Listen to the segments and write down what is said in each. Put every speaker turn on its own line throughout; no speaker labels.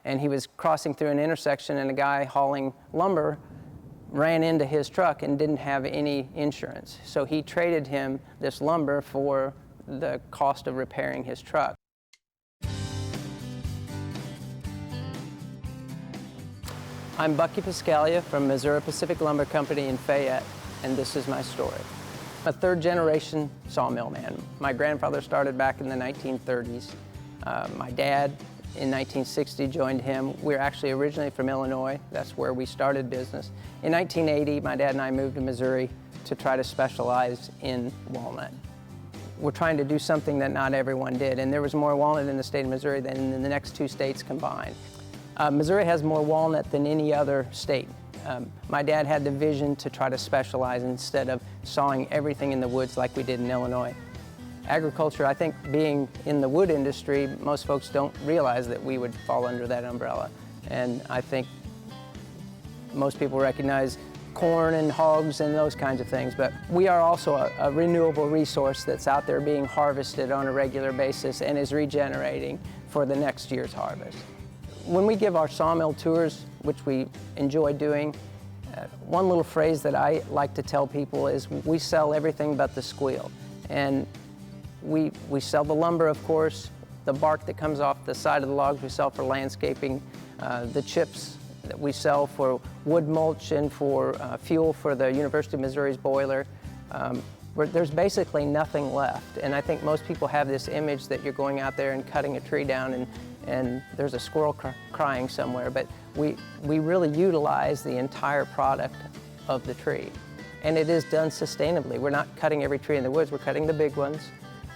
and he was crossing through an intersection, and a guy hauling lumber ran into his truck and didn't have any insurance. So he traded him this lumber for the cost of repairing his truck. I'm Bucky Pescaglia from Missouri Pacific Lumber Company in Fayette, and this is my story. I'm a third-generation sawmill man. My grandfather started back in the 1930s. My dad, in 1960, joined him. We're actually originally from Illinois. That's where we started business. In 1980, my dad and I moved to Missouri to try to specialize in walnut. We're trying to do something that not everyone did, and there was more walnut in the state of Missouri than in the next two states combined. Missouri has more walnut than any other state. My dad had the vision to try to specialize instead of sawing everything in the woods like we did in Illinois. Agriculture, I think, being in the wood industry, most folks don't realize that we would fall under that umbrella. And I think most people recognize corn and hogs and those kinds of things, but we are also a renewable resource that's out there being harvested on a regular basis and is regenerating for the next year's harvest. When we give our sawmill tours, which we enjoy doing, one little phrase that I like to tell people is we sell everything but the squeal. And we sell the lumber, of course, the bark that comes off the side of the logs we sell for landscaping, the chips that we sell for wood mulch and for fuel for the University of Missouri's boiler. There's basically nothing left. And I think most people have this image that you're going out there and cutting a tree down and there's a squirrel crying somewhere, but we really utilize the entire product of the tree. And it is done sustainably. We're not cutting every tree in the woods, we're cutting the big ones,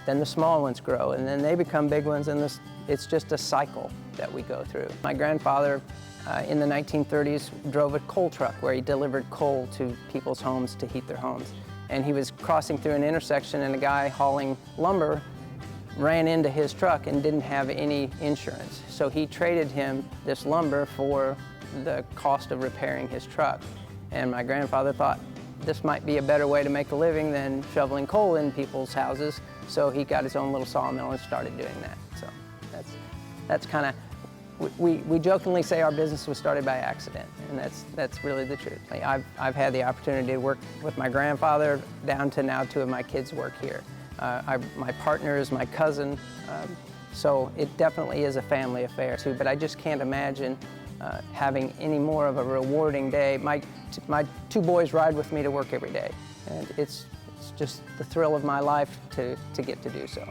then the small ones grow, and then they become big ones, and it's just a cycle that we go through. My grandfather in the 1930s drove a coal truck where he delivered coal to people's homes to heat their homes. And he was crossing through an intersection, and a guy hauling lumber ran into his truck and didn't have any insurance. So he traded him this lumber for the cost of repairing his truck. And my grandfather thought this might be a better way to make a living than shoveling coal in people's houses. So he got his own little sawmill and started doing that. So that's kind of, we jokingly say our business was started by accident, and that's really the truth. I've had the opportunity to work with my grandfather down to now two of my kids work here. My partner is my cousin, so it definitely is a family affair too, but I just can't imagine having any more of a rewarding day. My two boys ride with me to work every day, and it's just the thrill of my life to get to do so.